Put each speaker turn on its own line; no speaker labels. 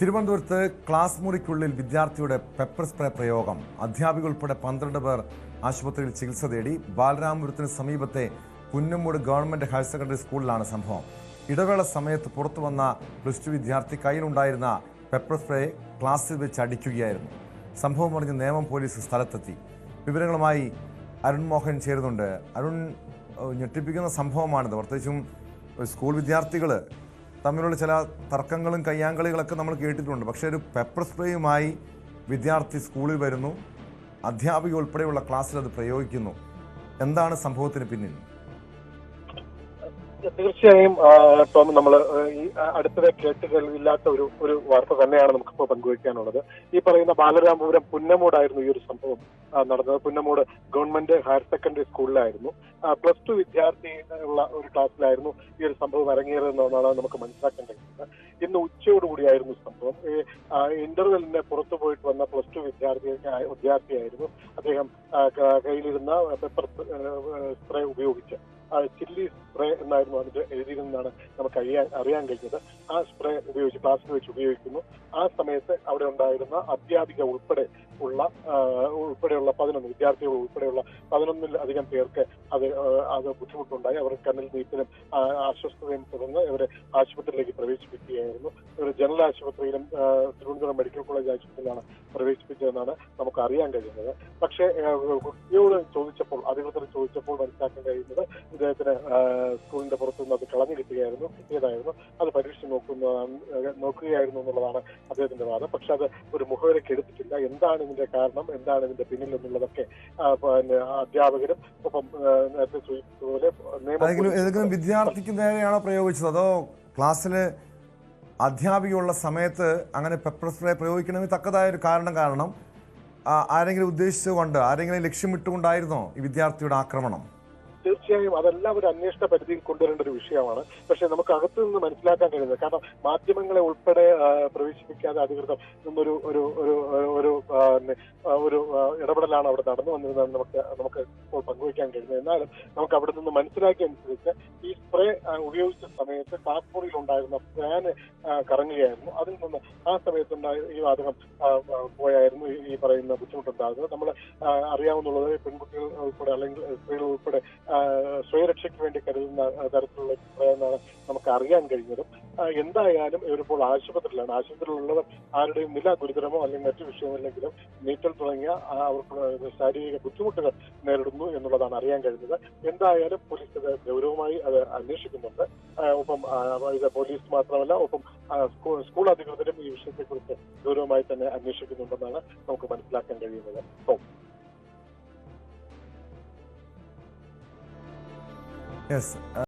തിരുവനന്തപുരത്ത് ക്ലാസ് മുറിക്കുള്ളിൽ വിദ്യാർത്ഥിയുടെ പെപ്പർ സ്പ്രേ പ്രയോഗം. അധ്യാപിക ഉൾപ്പെടെ 12 പേർ ആശുപത്രിയിൽ ചികിത്സ തേടി. ബാലരാമപുരത്തിന് സമീപത്തെ പുന്നമൂട് ഗവൺമെന്റ് ഹയർ സെക്കൻഡറി സ്കൂളിലാണ് സംഭവം. ഇടവേള സമയത്ത് പുറത്തു വന്ന +2 വിദ്യാർത്ഥി കയ്യിലുണ്ടായിരുന്ന പെപ്പർ സ്പ്രേ ക്ലാസ്സിൽ വെച്ച് അടിക്കുകയായിരുന്നു. സംഭവം അറിഞ്ഞ് നേമം പോലീസ് സ്ഥലത്തെത്തി. വിവരങ്ങളുമായി അരുൺ മോഹൻ ചേരുന്നുണ്ട്. അരുൺ, ഞെട്ടിപ്പിക്കുന്ന സംഭവമാണിത്. പ്രത്യേകിച്ചും സ്കൂൾ വിദ്യാർത്ഥികൾ തമ്മിലുള്ള ചില തർക്കങ്ങളും കയ്യാങ്കളികളൊക്കെ നമ്മൾ കേട്ടിട്ടുണ്ട്. പക്ഷേ ഒരു പെപ്പർ സ്പ്രേയുമായി വിദ്യാർത്ഥി സ്കൂളിൽ വരുന്നു, അധ്യാപിക ഉൾപ്പെടെയുള്ള ക്ലാസ്സിൽ അത് പ്രയോഗിക്കുന്നു. എന്താണ് സംഭവത്തിന് പിന്നിൽ?
തീർച്ചയായും ടോം, നമ്മൾ ഈ അടുത്തിടെ കേട്ടുകളില്ലാത്ത ഒരു വാർത്ത തന്നെയാണ് നമുക്കിപ്പോൾ പങ്കുവയ്ക്കാനുള്ളത്. ഈ പറയുന്ന ബാലരാമപുരം പുന്നമൂടായിരുന്നു ഈ ഒരു സംഭവം നടന്നത്. പുന്നമൂട് ഗവൺമെന്റ് ഹയർ സെക്കൻഡറി സ്കൂളിലായിരുന്നു. +2 വിദ്യാർത്ഥി ഉള്ള ഒരു ക്ലാസ്സിലായിരുന്നു ഈ ഒരു സംഭവം അരങ്ങേറുന്നതെന്നാണ് നമുക്ക് മനസ്സിലാക്കാൻ കഴിയുന്നത്. ഇന്ന് ഉച്ചയോടുകൂടിയായിരുന്നു സംഭവം. ഇന്റർവെല്ലിന് പുറത്തു പോയിട്ട് വന്ന +2 വിദ്യാർത്ഥിയായിരുന്നു. അദ്ദേഹം കയ്യിലിരുന്ന പെപ്പർ സ്പ്രേ ഉപയോഗിച്ച് ചില്ലി സ്പ്രേ എന്നായിരുന്നു അതിന്റെ എഴുതിയിരുന്നതാണ് നമുക്ക് അറിയാൻ കഴിഞ്ഞത്. ആ സ്പ്രേ ഉപയോഗിച്ച് ക്ലാസ്സിൽ വെച്ച് ഉപയോഗിക്കുന്നു. ആ സമയത്ത് അവിടെ ഉണ്ടായിരുന്ന അധ്യാപിക ഉൾപ്പെടെയുള്ള 11 വിദ്യാർത്ഥികൾ ഉൾപ്പെടെയുള്ള 11-ലധികം പേർക്ക് അത് ബുദ്ധിമുട്ടുണ്ടായി. അവർ കണ്ണിൽ നീറ്റിലും അസ്വസ്ഥതയും തുടർന്ന് ഇവരെ ആശുപത്രിയിലേക്ക് പ്രവേശിപ്പിക്കുകയായിരുന്നു. ഇവർ ജനറൽ ആശുപത്രിയിലും തിരുവനന്തപുരം മെഡിക്കൽ കോളേജ് ആശുപത്രിയിലാണ് പ്രവേശിപ്പിച്ചതെന്നാണ് നമുക്ക് അറിയാൻ കഴിയുന്നത്. പക്ഷേ കുട്ടിയോട് ചോദിച്ചപ്പോൾ, അധികൃതർ ചോദിച്ചപ്പോൾ മനസ്സിലാക്കാൻ കഴിയുന്നത് ഇദ്ദേഹത്തിന് സ്കൂളിന്റെ പുറത്തുനിന്ന് അത് കളഞ്ഞു കിട്ടിയതായിരുന്നു. അത് പരീക്ഷിച്ച് നോക്കുകയായിരുന്നു എന്നുള്ളതാണ് അദ്ദേഹത്തിന്റെ വാദം. പക്ഷെ അത് ഒരു മുഖവിലയ്ക്ക് എടുത്തിട്ടില്ല. എന്താണ് ഇതിന്റെ കാരണം, എന്താണ് ഇതിന്റെ പിന്നിൽ എന്നുള്ളതൊക്കെ അധ്യാപകരും ഒപ്പം നേരത്തെ സൂചിപ്പിച്ചതുപോലെ
ഏതെങ്കിലും വിദ്യാർത്ഥിക്ക് നേരെയാണോ പ്രയോഗിച്ചത്, അതോ ക്ലാസ്സില് അധ്യാപികയുള്ള സമയത്ത് അങ്ങനെ പെപ്പർ സ്പ്രേ പ്രയോഗിക്കണമെങ്കിൽ തക്കതായ ഒരു കാരണം ആരെങ്കിലും ഉദ്ദേശിച്ചുകൊണ്ട്, ആരെങ്കിലും ലക്ഷ്യമിട്ടുകൊണ്ടായിരുന്നോ ഈ വിദ്യാർത്ഥിയുടെ ആക്രമണം?
തീർച്ചയായും അതെല്ലാം ഒരു അന്വേഷണ പരിധിയിൽ കൊണ്ടുവരേണ്ട ഒരു വിഷയമാണ്. പക്ഷെ നമുക്ക് അകത്തു നിന്ന് മനസ്സിലാക്കാൻ കഴിയുന്നത്, കാരണം മാധ്യമങ്ങളെ ഉൾപ്പെടെ പ്രവേശിപ്പിക്കാതെ അധികൃതർ നിന്നൊരു ഇടപെടലാണ് അവിടെ നടന്നു വന്നിരുന്നത് നമുക്ക് ഇപ്പോൾ പങ്കുവയ്ക്കാൻ കഴിയുന്നത്. എന്നാലും നമുക്ക് അവിടെ നിന്ന് മനസ്സിലാക്കിയ അനുസരിച്ച് ഈ സ്പ്രേ ഉപയോഗിച്ച സമയത്ത് ക്ലാസ് മുറിയിൽ ഉണ്ടായിരുന്ന ഫാന് കറങ്ങുകയായിരുന്നു. അതിൽ നിന്ന് ആ സമയത്തുണ്ടായ ഈ വാതകം പോയായിരുന്നു ഈ പറയുന്ന ബുദ്ധിമുട്ടുണ്ടാകുന്നത്. നമ്മൾ അറിയാവുന്നുള്ളത് പെൺകുട്ടികൾ ഉൾപ്പെടെ അല്ലെങ്കിൽ സ്ത്രീകൾ ഉൾപ്പെടെ സ്വയരക്ഷയ്ക്ക് വേണ്ടി കരുതുന്ന തരത്തിലുള്ള എന്നാണ് നമുക്ക് അറിയാൻ കഴിഞ്ഞതും. എന്തായാലും ഇവരിപ്പോൾ ആശുപത്രിയിലാണ്. ആശുപത്രിയിലുള്ളവർ ആരുടെയും നില ഗുരുതരമോ അല്ലെങ്കിൽ മറ്റു വിഷയമല്ലെങ്കിലും നീറ്റൽ തുടങ്ങിയ അവർക്ക് ശാരീരിക ബുദ്ധിമുട്ടുകൾ നേരിടുന്നു എന്നുള്ളതാണ് അറിയാൻ കഴിഞ്ഞത്. എന്തായാലും പോലീസ് ഇത് ഗൗരവമായി അത് അന്വേഷിക്കുന്നുണ്ട്. ഒപ്പം ഇത് പോലീസ് മാത്രമല്ല, ഒപ്പം സ്കൂൾ അധികൃതരും ഈ വിഷയത്തെക്കുറിച്ച് ഗൗരവമായി തന്നെ അന്വേഷിക്കുന്നുണ്ടെന്നാണ് നമുക്ക് മനസ്സിലാക്കാൻ കഴിയുന്നത്.
Yes.